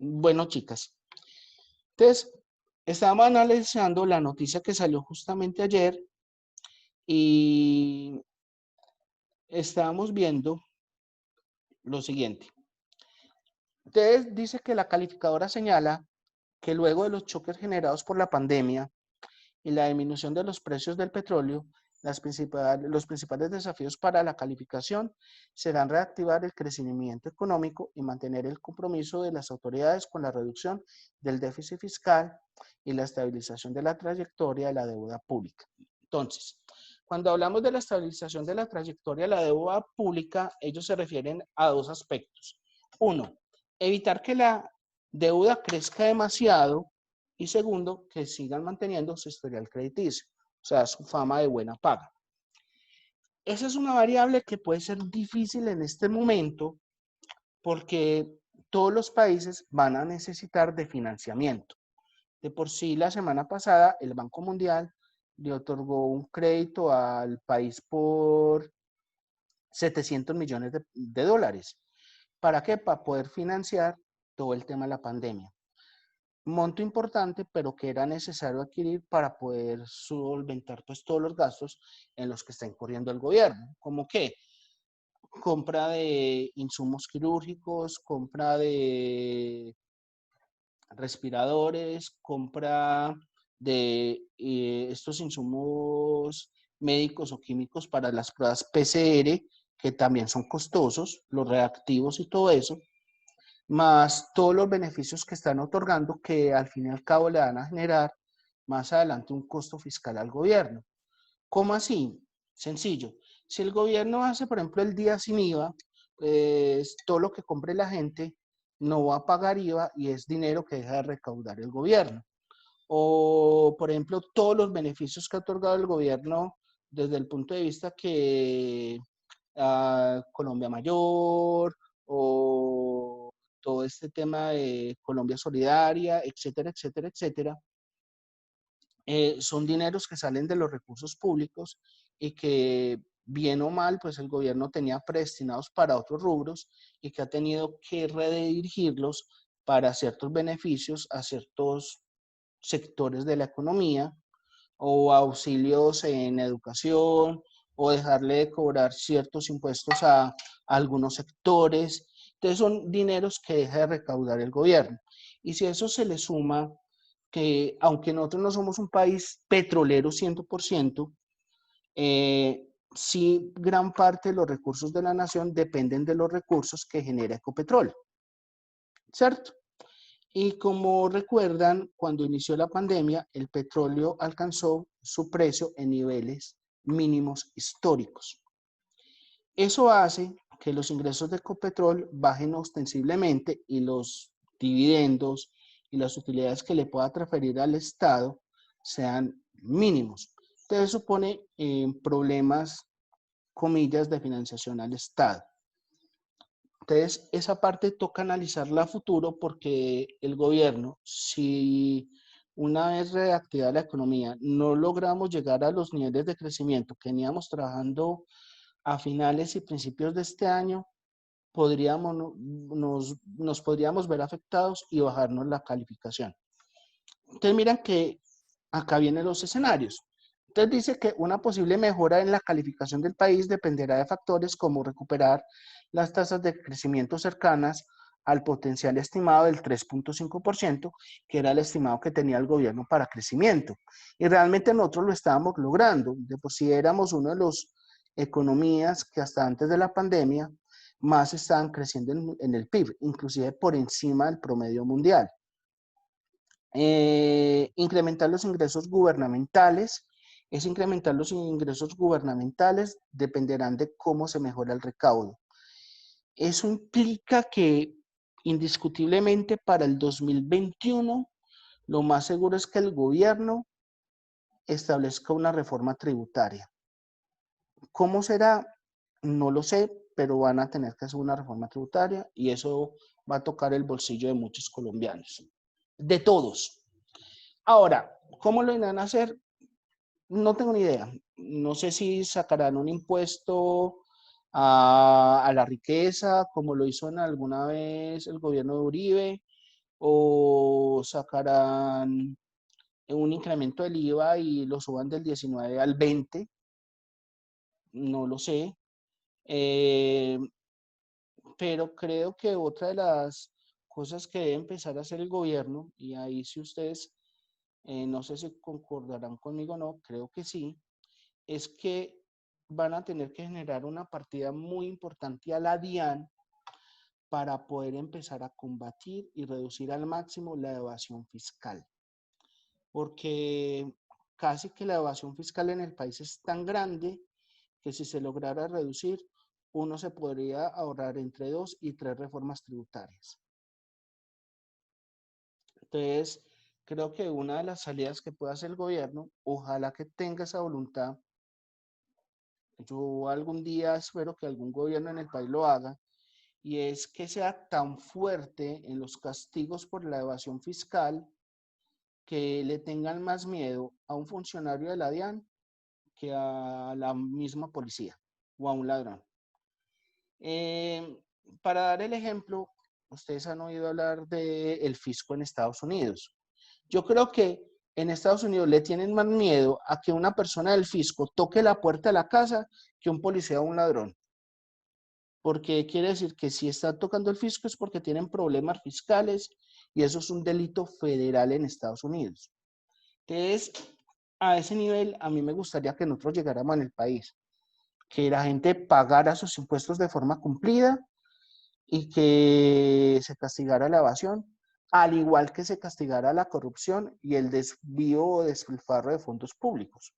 Bueno, chicas, entonces estábamos analizando la noticia que salió justamente ayer y estábamos viendo lo siguiente. Entonces dice que la calificadora señala que luego de los choques generados por la pandemia y la disminución de los precios del petróleo, los principales desafíos para la calificación serán reactivar el crecimiento económico y mantener el compromiso de las autoridades con la reducción del déficit fiscal y la estabilización de la trayectoria de la deuda pública. Entonces, cuando hablamos de la estabilización de la trayectoria de la deuda pública, ellos se refieren a dos aspectos. Uno, evitar que la deuda crezca demasiado y segundo, que sigan manteniendo su historial crediticio, o sea, su fama de buena paga. Esa es una variable que puede ser difícil en este momento porque todos los países van a necesitar de financiamiento. De por sí, la semana pasada, el Banco Mundial le otorgó un crédito al país por 700 millones de dólares. ¿Para qué? Para poder financiar todo el tema de la pandemia. Monto importante, pero que era necesario adquirir para poder solventar pues, todos los gastos en los que está incurriendo el gobierno, como que compra de insumos quirúrgicos, compra de respiradores, compra de estos insumos médicos o químicos para las pruebas PCR, que también son costosos, los reactivos y todo eso, más todos los beneficios que están otorgando que al fin y al cabo le van a generar más adelante un costo fiscal al gobierno. ¿Cómo así? Sencillo. Si el gobierno hace, por ejemplo, el día sin IVA, pues todo lo que compre la gente no va a pagar IVA y es dinero que deja de recaudar el gobierno. O, por ejemplo, todos los beneficios que ha otorgado el gobierno desde el punto de vista que Colombia Mayor o todo este tema de Colombia Solidaria, etcétera, etcétera, etcétera, son dineros que salen de los recursos públicos y que bien o mal, pues el gobierno tenía predestinados para otros rubros y que ha tenido que redirigirlos para ciertos beneficios a ciertos sectores de la economía o auxilios en educación o dejarle de cobrar ciertos impuestos a algunos sectores. Entonces son dineros que deja de recaudar el gobierno. Y si eso se le suma que aunque nosotros no somos un país petrolero 100%, sí gran parte de los recursos de la nación dependen de los recursos que genera Ecopetrol, ¿cierto? Y como recuerdan, cuando inició la pandemia, el petróleo alcanzó su precio en niveles mínimos históricos. Eso hace que los ingresos de Ecopetrol bajen ostensiblemente y los dividendos y las utilidades que le pueda transferir al Estado sean mínimos. Entonces eso pone problemas, comillas, de financiación al Estado. Entonces esa parte toca analizarla a futuro porque el gobierno, si una vez reactivada la economía, no logramos llegar a los niveles de crecimiento que veníamos trabajando a finales y principios de este año, nos podríamos ver afectados y bajarnos la calificación. Entonces miran que acá vienen los escenarios. Entonces dice que una posible mejora en la calificación del país dependerá de factores como recuperar las tasas de crecimiento cercanas al potencial estimado del 3.5%, que era el estimado que tenía el gobierno para crecimiento. Y realmente nosotros lo estábamos logrando. De por sí éramos uno de los economías que hasta antes de la pandemia más estaban creciendo en el PIB, inclusive por encima del promedio mundial. Incrementar los ingresos gubernamentales. Es incrementar los ingresos gubernamentales, dependerán de cómo se mejora el recaudo. Eso implica que indiscutiblemente para el 2021 lo más seguro es que el gobierno establezca una reforma tributaria. ¿Cómo será? No lo sé, pero van a tener que hacer una reforma tributaria y eso va a tocar el bolsillo de muchos colombianos, de todos. Ahora, ¿cómo lo irán a hacer? No tengo ni idea. No sé si sacarán un impuesto a la riqueza, como lo hizo en alguna vez el gobierno de Uribe, ¿O sacarán un incremento del IVA y lo suban del 19 al 20? No lo sé. Eh, pero creo que otra de las cosas que debe empezar a hacer el gobierno, y ahí si ustedes, no sé si concordarán conmigo o no, creo que sí, es que van a tener que generar una partida muy importante a la DIAN para poder empezar a combatir y reducir al máximo la evasión fiscal. Porque casi que la evasión fiscal en el país es tan grande que si se lograra reducir, uno se podría ahorrar entre 2 y 3 reformas tributarias. Entonces, creo que una de las salidas que puede hacer el gobierno, ojalá que tenga esa voluntad, yo algún día espero que algún gobierno en el país lo haga, y es que sea tan fuerte en los castigos por la evasión fiscal que le tengan más miedo a un funcionario de la DIAN que a la misma policía o a un ladrón. Eh, para dar el ejemplo, ustedes han oído hablar del fisco en Estados Unidos. Yo creo que en Estados Unidos le tienen más miedo a que una persona del fisco toque la puerta de la casa que un policía o un ladrón. Porque quiere decir que si está tocando el fisco es porque tienen problemas fiscales y eso es un delito federal en Estados Unidos. Entonces, a ese nivel, a mí me gustaría que nosotros llegáramos en el país, que la gente pagara sus impuestos de forma cumplida y que se castigara la evasión, al igual que se castigara la corrupción y el desvío o despilfarro de fondos públicos,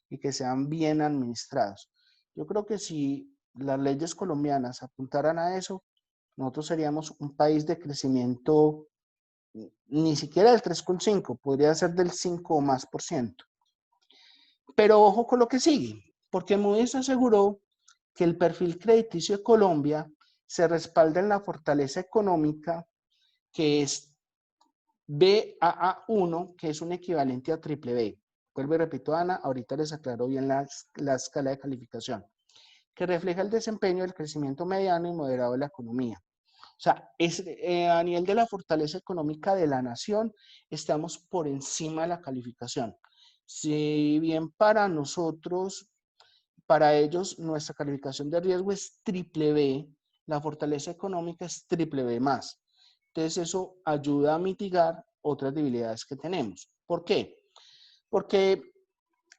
y que sean bien administrados. Yo creo que si las leyes colombianas apuntaran a eso, nosotros seríamos un país de crecimiento ni siquiera del 3,5, podría ser del 5 o más por ciento. Pero ojo con lo que sigue, porque Moody's aseguró que el perfil crediticio de Colombia se respalda en la fortaleza económica, que es Baa1, que es un equivalente a triple B. Vuelvo y repito, Ana, ahorita les aclaro bien la escala de calificación, que refleja el desempeño del crecimiento mediano y moderado de la economía. O sea, a nivel de la fortaleza económica de la nación, estamos por encima de la calificación. Si bien para nosotros, para ellos, nuestra calificación de riesgo es triple B, la fortaleza económica es triple B más. Entonces, eso ayuda a mitigar otras debilidades que tenemos. ¿Por qué? Porque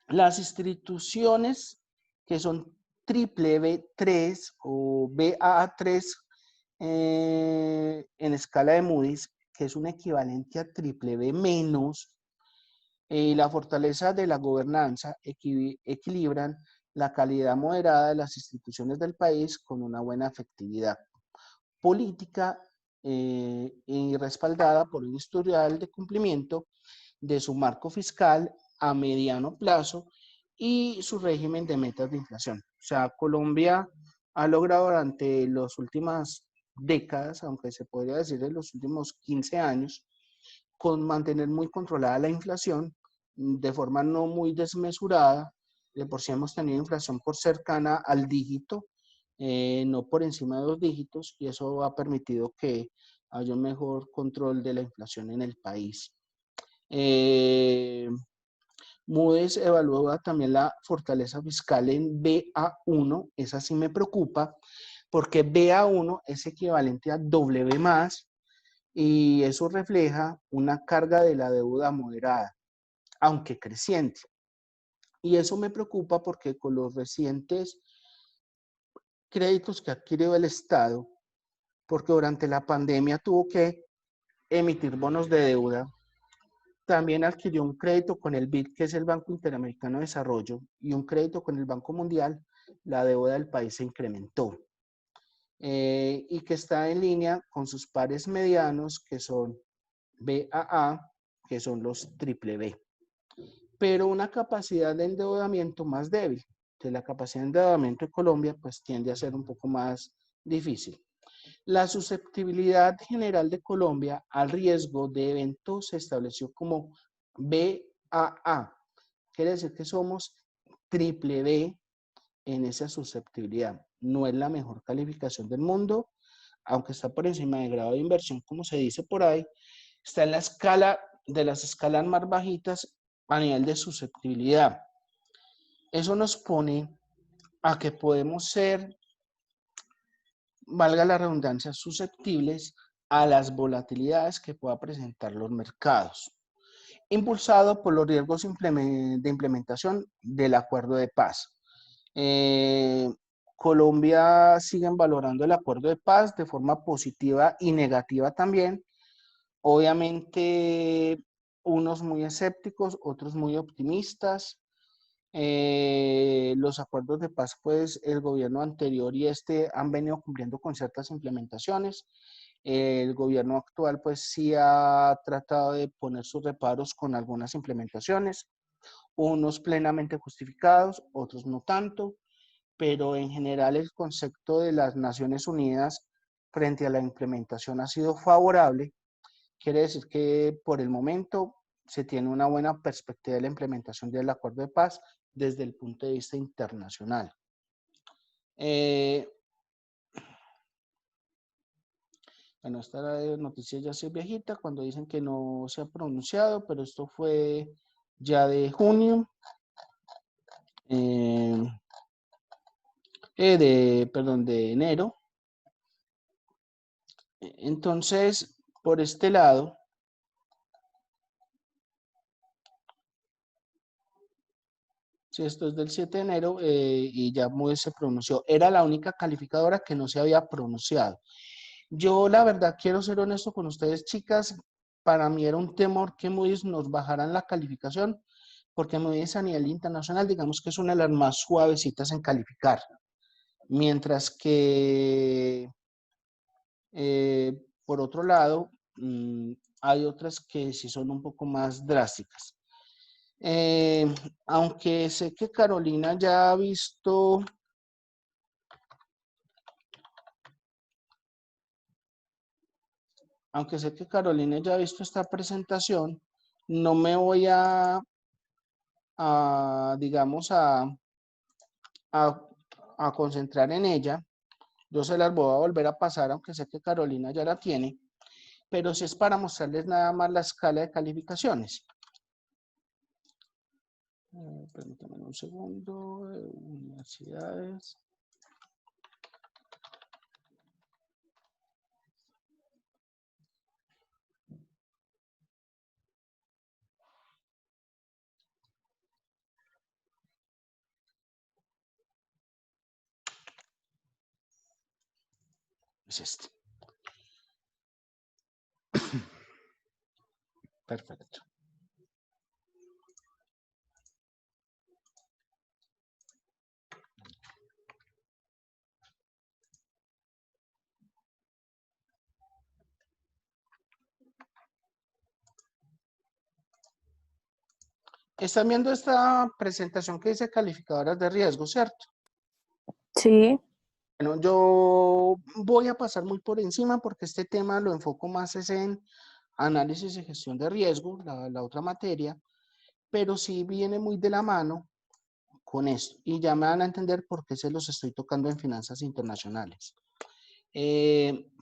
las instituciones que son triple B3 o Baa3 en escala de Moody's, que es un equivalente a triple B menos, y la fortaleza de la gobernanza equilibran la calidad moderada de las instituciones del país con una buena efectividad política y respaldada por un historial de cumplimiento de su marco fiscal a mediano plazo y su régimen de metas de inflación. O sea, Colombia ha logrado durante las últimas décadas, aunque se podría decir en los últimos 15 años, con mantener muy controlada la inflación de forma no muy desmesurada. De por sí hemos tenido inflación por cercana al dígito, no por encima de 2 dígitos, y eso ha permitido que haya un mejor control de la inflación en el país. Moody's evalúa también la fortaleza fiscal en Ba1, esa sí me preocupa, porque Ba1 es equivalente a W más, y eso refleja una carga de la deuda moderada, aunque creciente. Y eso me preocupa porque con los recientes créditos que ha adquirido el Estado, porque durante la pandemia tuvo que emitir bonos de deuda, también adquirió un crédito con el BID, que es el Banco Interamericano de Desarrollo, y un crédito con el Banco Mundial. La deuda del país se incrementó. Y que está en línea con sus pares medianos, que son Baa, que son los triple B. Pero una capacidad de endeudamiento más débil. Entonces, la capacidad de endeudamiento de Colombia pues tiende a ser un poco más difícil. La susceptibilidad general de Colombia al riesgo de eventos se estableció como Baa. Quiere decir que somos triple B en esa susceptibilidad. No es la mejor calificación del mundo, aunque está por encima de grado de inversión, como se dice por ahí, Está en la escala de las escalas más bajitas a nivel de susceptibilidad. Eso nos pone a que podemos ser, valga la redundancia, susceptibles a las volatilidades que pueda presentar los mercados, impulsado por los riesgos de implementación del acuerdo de paz. Colombia siguen valorando el acuerdo de paz de forma positiva y negativa también. Obviamente, unos muy escépticos, otros muy optimistas. Los acuerdos de paz, pues el gobierno anterior y este han venido cumpliendo con ciertas implementaciones. El gobierno actual, pues sí ha tratado de poner sus reparos con algunas implementaciones, unos plenamente justificados, otros no tanto, pero en general el concepto de las Naciones Unidas frente a la implementación ha sido favorable. Quiere decir que por el momento se tiene una buena perspectiva de la implementación del acuerdo de paz desde el punto de vista internacional. Bueno, esta noticia ya es viejita cuando dicen que no se ha pronunciado, pero esto fue ya de junio, perdón, de enero. Entonces, por este lado, si esto es del 7 de enero y ya Moody's se pronunció, era la única calificadora que no se había pronunciado. Yo la verdad quiero ser honesto con ustedes, chicas, para mí era un temor que Moody's nos bajaran la calificación, porque Moody's a nivel internacional, digamos que es una de las más suavecitas en calificar, mientras que por otro lado, hay otras que sí son un poco más drásticas. Aunque sé que Carolina ya ha visto, esta presentación, no me voy digamos, a concentrar en ella. Yo se las voy a volver a pasar, aunque sé que Carolina ya la tiene, pero si es para mostrarles nada más la escala de calificaciones. Permítanme un segundo. Universidades. Es este. Perfecto. Están viendo esta presentación que dice calificadoras de riesgo, ¿cierto? Sí. Bueno, yo voy a pasar muy por encima porque este tema lo enfoco más en análisis y gestión de riesgo, la otra materia, pero sí viene muy de la mano con esto y ya me van a entender por qué se los estoy tocando en finanzas internacionales.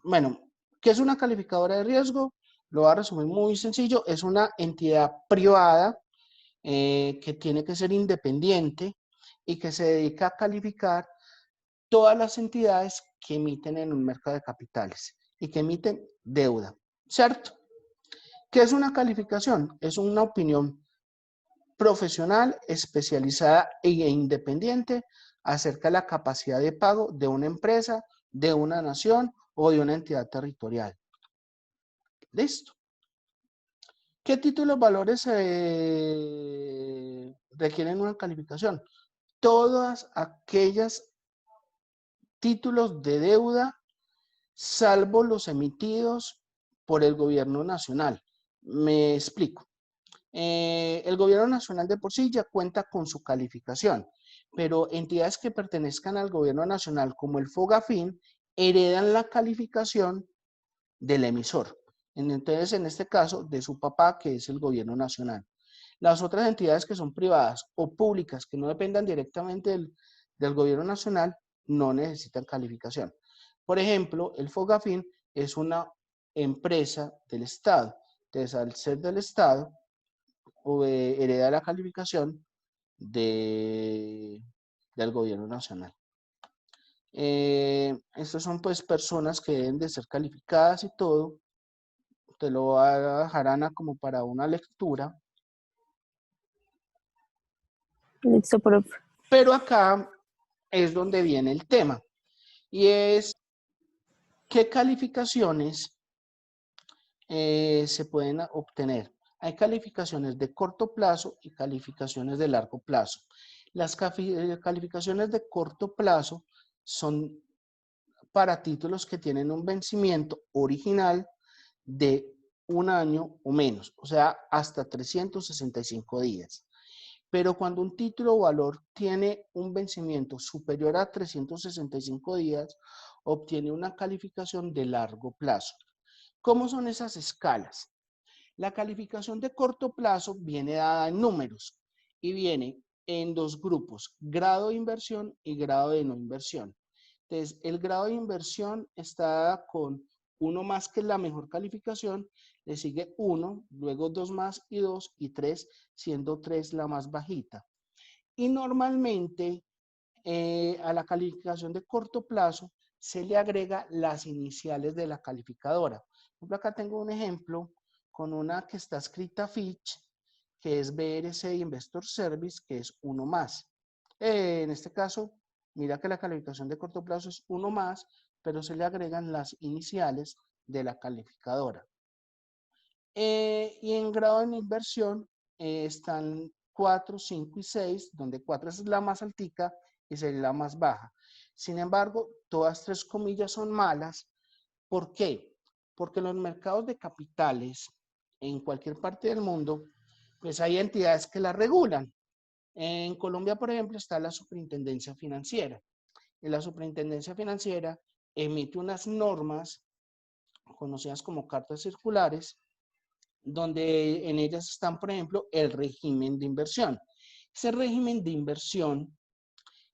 Bueno, ¿qué es una calificadora de riesgo? Lo voy a resumir muy sencillo, es una entidad privada que tiene que ser independiente y que se dedica a calificar todas las entidades que emiten en un mercado de capitales y que emiten deuda, ¿cierto? ¿Qué es una calificación? Es una opinión profesional, especializada e independiente acerca de la capacidad de pago de una empresa, de una nación o de una entidad territorial. Listo. ¿Qué títulos valores requieren una calificación? Todas aquellas títulos de deuda, salvo los emitidos por el gobierno nacional. Me explico. El gobierno nacional de por sí ya cuenta con su calificación, pero entidades que pertenezcan al gobierno nacional como el FOGAFIN heredan la calificación del emisor. Entonces, en este caso, de su papá, que es el gobierno nacional. Las otras entidades que son privadas o públicas, que no dependan directamente del gobierno nacional, no necesitan calificación. Por ejemplo, el FOGAFIN es una empresa del Estado. Entonces, al ser del Estado, hereda la calificación del gobierno nacional. Estos son pues personas que deben de ser calificadas y todo. Te lo voy a dejar, Ana, como para una lectura. Listo, profe. Pero acá es donde viene el tema. Y es, ¿qué calificaciones se pueden obtener? Hay calificaciones de corto plazo y calificaciones de largo plazo. Las calificaciones de corto plazo son para títulos que tienen un vencimiento original de un año o menos, o sea, hasta 365 días. Pero cuando un título o valor tiene un vencimiento superior a 365 días, obtiene una calificación de largo plazo. ¿Cómo son esas escalas? La calificación de corto plazo viene dada en números y viene en dos grupos, grado de inversión y grado de no inversión. Entonces, el grado de inversión está con 1 más, que es la mejor calificación, le sigue 1, luego 2 más y 2 y 3, siendo 3 la más bajita. Y normalmente a la calificación de corto plazo se le agrega las iniciales de la calificadora. Por ejemplo, acá tengo un ejemplo con una que está escrita Fitch, que es BRC Investor Service, que es 1 más. En este caso, mira que la calificación de corto plazo es 1 más, pero se le agregan las iniciales de la calificadora. Y en grado de inversión están 4, 5 y 6, donde 4 es la más altica y 6 la más baja. Sin embargo, todas tres comillas son malas. ¿Por qué? Porque los mercados de capitales en cualquier parte del mundo, pues hay entidades que las regulan. En Colombia, por ejemplo, está la Superintendencia Financiera. Y la Superintendencia Financiera emite unas normas conocidas como cartas circulares, donde en ellas están, por ejemplo, el régimen de inversión. Ese régimen de inversión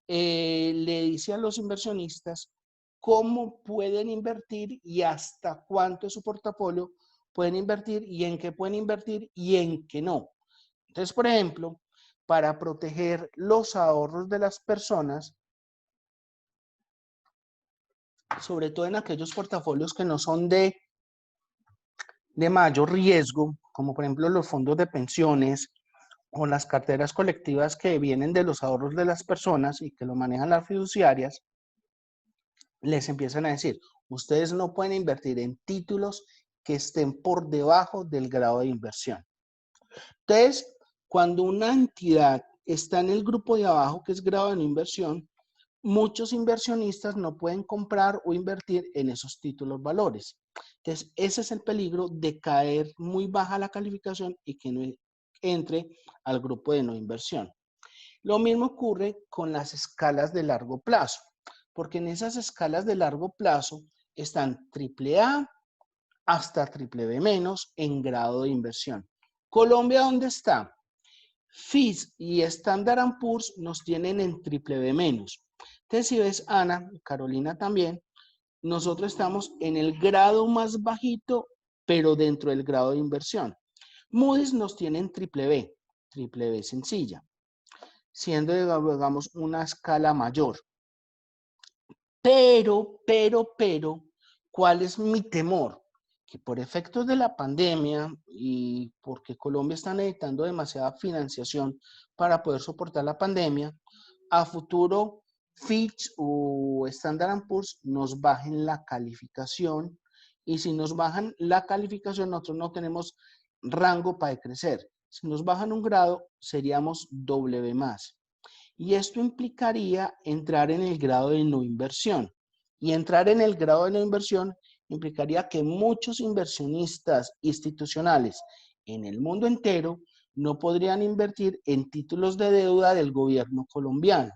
le dice a los inversionistas cómo pueden invertir y hasta cuánto de su portafolio pueden invertir y en qué pueden invertir y en qué no. Entonces, por ejemplo, para proteger los ahorros de las personas, sobre todo en aquellos portafolios que no son de mayor riesgo, como por ejemplo los fondos de pensiones o las carteras colectivas que vienen de los ahorros de las personas y que lo manejan las fiduciarias, les empiezan a decir, ustedes no pueden invertir en títulos que estén por debajo del grado de inversión. Entonces, cuando una entidad está en el grupo de abajo, que es grado de no inversión, muchos inversionistas no pueden comprar o invertir en esos títulos valores. Entonces, ese es el peligro de caer muy baja la calificación y que no entre al grupo de no inversión. Lo mismo ocurre con las escalas de largo plazo, porque en esas escalas de largo plazo están AAA hasta BBB menos en grado de inversión. Colombia, ¿dónde está? Fitch y Standard & Poor's nos tienen en BBB menos. Entonces, si ves, Ana, Carolina también, nosotros estamos en el grado más bajito, pero dentro del grado de inversión. Moody's nos tiene en triple B sencilla, siendo, digamos, una escala mayor. Pero, ¿cuál es mi temor? Que por efectos de la pandemia y porque Colombia está necesitando demasiada financiación para poder soportar la pandemia, a futuro Fitch o Standard & Poor's nos bajen la calificación, y si nos bajan la calificación nosotros no tenemos rango para crecer. Si nos bajan un grado seríamos W más. Y esto implicaría entrar en el grado de no inversión. Y entrar en el grado de no inversión implicaría que muchos inversionistas institucionales en el mundo entero no podrían invertir en títulos de deuda del gobierno colombiano.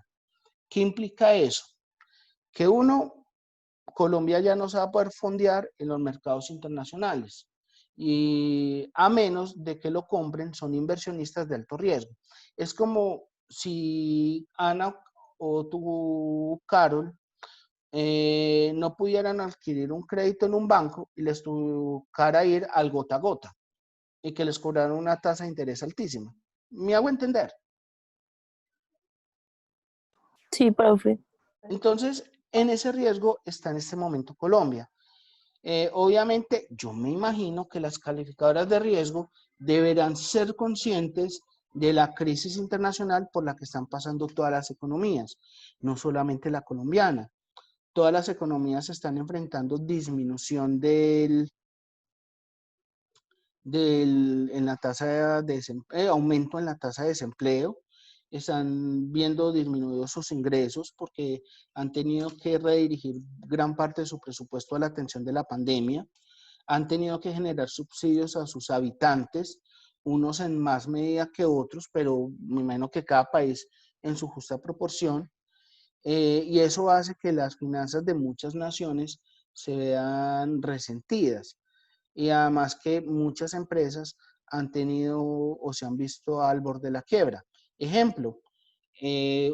¿Qué implica eso? Que Colombia ya no se va a poder fondear en los mercados internacionales, y a menos de que lo compren son inversionistas de alto riesgo. Es como si Ana o tú, Carol, no pudieran adquirir un crédito en un banco y les tocara ir al gota a gota. y que les cobraron una tasa de interés altísima. ¿Me hago entender? Sí, profe. Entonces, en ese riesgo está en este momento Colombia. Obviamente, yo me imagino que las calificadoras de riesgo deberán ser conscientes de la crisis internacional por la que están pasando todas las economías, no solamente la colombiana. Todas las economías están enfrentando disminución en la tasa de desempleo, aumento en la tasa de desempleo, están viendo disminuidos sus ingresos porque han tenido que redirigir gran parte de su presupuesto a la atención de la pandemia, han tenido que generar subsidios a sus habitantes, unos en más medida que otros, pero me imagino que cada país en su justa proporción, y eso hace que las finanzas de muchas naciones se vean resentidas y además que muchas empresas han tenido o se han visto al borde de la quiebra. Ejemplo,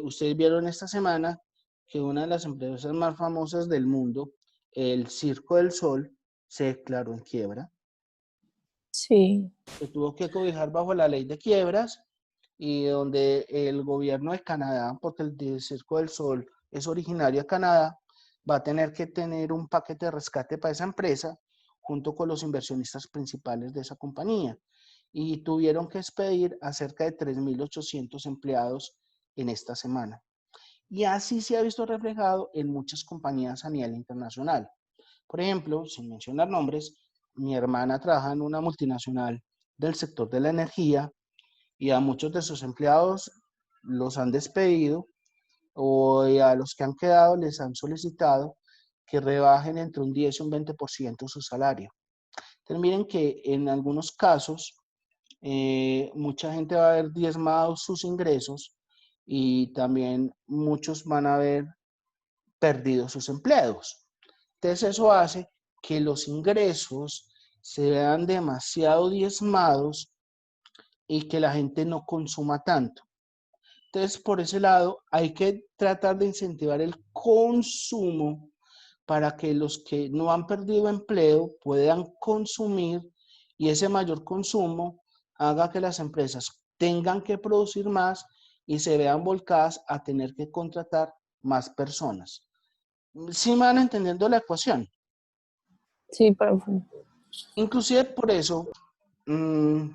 ustedes vieron esta semana que una de las empresas más famosas del mundo, el Circo del Sol, se declaró en quiebra. Sí, Se tuvo que cobijar bajo la ley de quiebras y donde el gobierno de Canadá, porque el Circo del Sol es originario de Canadá, va a tener que tener un paquete de rescate para esa empresa junto con los inversionistas principales de esa compañía. Y tuvieron que despedir a cerca de 3.800 empleados en esta semana. Y así se ha visto reflejado en muchas compañías a nivel internacional. Por ejemplo, sin mencionar nombres, mi hermana trabaja en una multinacional del sector de la energía y a muchos de sus empleados los han despedido o a los que han quedado les han solicitado que rebajen entre un 10 y un 20% su salario. Entonces miren que en algunos casos mucha gente va a haber diezmado sus ingresos y también muchos van a haber perdido sus empleos. Entonces eso hace que los ingresos se vean demasiado diezmados y que la gente no consuma tanto. Entonces, por ese lado, hay que tratar de incentivar el consumo para que los que no han perdido empleo puedan consumir y ese mayor consumo haga que las empresas tengan que producir más y se vean volcadas a tener que contratar más personas. ¿Sí me van entendiendo la ecuación? sí, profe. Inclusive por eso, mmm,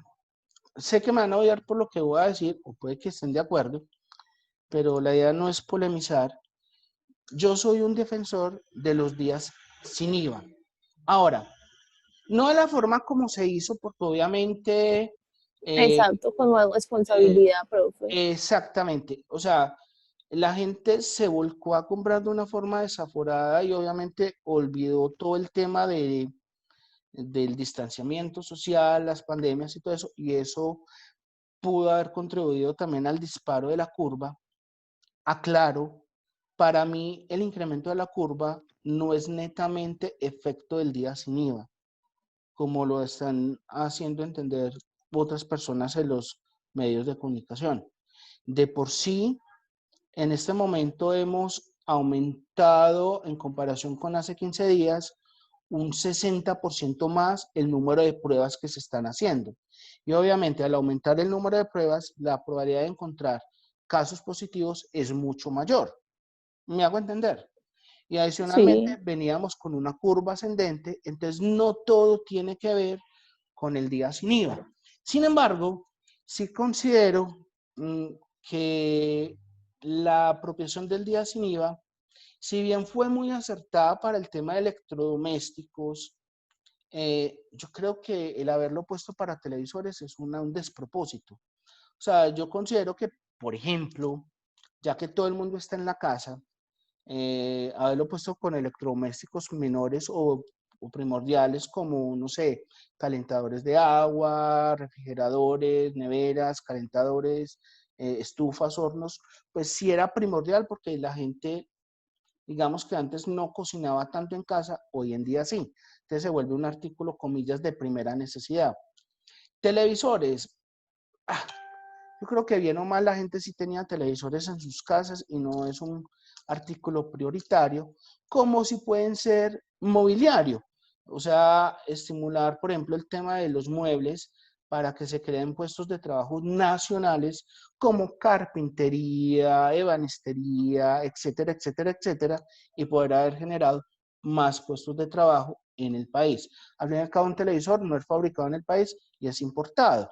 sé que me van a odiar por lo que voy a decir, o puede que estén de acuerdo, pero la idea no es polemizar. Yo soy un defensor de los días sin IVA. Ahora, no de la forma como se hizo, porque obviamente, eh, Exacto, con más eh, responsabilidad, profe. exactamente, o sea, la gente se volcó a comprar de una forma desaforada y obviamente olvidó todo el tema del distanciamiento social, las pandemias y todo eso, y eso pudo haber contribuido también al disparo de la curva. Aclaro, para mí el incremento de la curva no es netamente efecto del día sin IVA, como lo están haciendo entender otras personas en los medios de comunicación. De por sí, en este momento hemos aumentado en comparación con hace 15 días un 60% más el número de pruebas que se están haciendo. Y obviamente al aumentar el número de pruebas, la probabilidad de encontrar casos positivos es mucho mayor. ¿Me hago entender? Y adicionalmente Sí, veníamos con una curva ascendente, entonces no todo tiene que ver con el día sin IVA. Sin embargo, sí considero que la apropiación del día sin IVA, si bien fue muy acertada para el tema de electrodomésticos, yo creo que el haberlo puesto para televisores es un despropósito. O sea, yo considero que, por ejemplo, ya que todo el mundo está en la casa, haberlo puesto con electrodomésticos menores o primordiales como, no sé, calentadores de agua, refrigeradores, neveras, calentadores, estufas, hornos, pues sí era primordial porque la gente, digamos que antes no cocinaba tanto en casa, hoy en día sí. Entonces se vuelve un artículo, comillas, de primera necesidad. Televisores. Ah, yo creo que bien o mal la gente sí tenía televisores en sus casas y no es un artículo prioritario, como si pueden ser mobiliario. O sea, estimular, por ejemplo, el tema de los muebles para que se creen puestos de trabajo nacionales como carpintería, ebanistería, etcétera, etcétera, etcétera, y poder haber generado más puestos de trabajo en el país. Al fin y al cabo, un televisor no es fabricado en el país y es importado.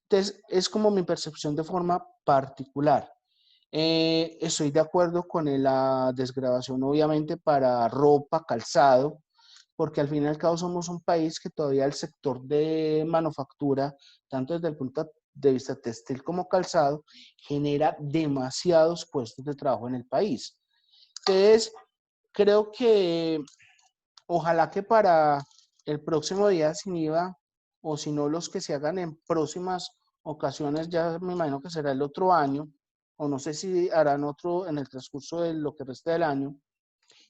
Entonces, es como mi percepción de forma particular. Estoy de acuerdo con la desgravación, obviamente, para ropa, calzado, porque al fin y al cabo somos un país que todavía el sector de manufactura, tanto desde el punto de vista textil como calzado, genera demasiados puestos de trabajo en el país. Entonces, creo que ojalá que para el próximo día sin IVA, o si no los que se hagan en próximas ocasiones, ya me imagino que será el otro año, o no sé si harán otro en el transcurso de lo que resta del año,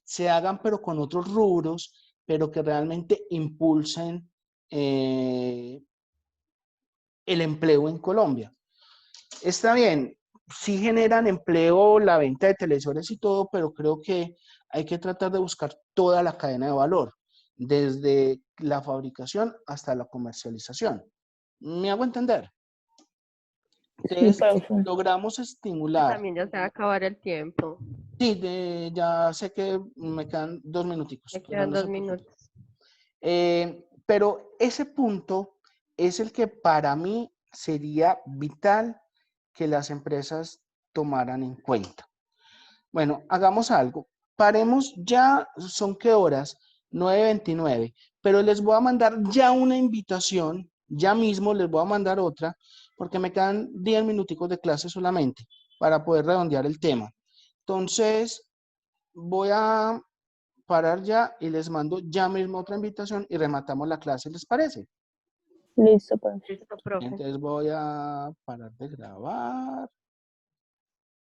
se hagan pero con otros rubros, pero que realmente impulsen el empleo en Colombia. Está bien, sí generan empleo la venta de televisores y todo, pero creo que hay que tratar de buscar toda la cadena de valor, desde la fabricación hasta la comercialización. ¿Me hago entender? Sí, Entonces, profe. logramos Que estimular. también ya se va a acabar el tiempo. Sí, ya sé que me quedan 2 minuticos, Me pero quedan no 2 se preocupe. minutos. Pero ese punto es el que para mí sería vital que las empresas tomaran en cuenta. Bueno, hagamos algo. Paremos ya, ¿son qué horas? 9:29. Pero les voy a mandar ya una invitación, ya mismo les voy a mandar otra, porque me quedan 10 minuticos de clase solamente para poder redondear el tema. Entonces, voy a parar ya y les mando ya mismo otra invitación y rematamos la clase, ¿les parece? Listo, profe. Listo, profe. Entonces voy a parar de grabar.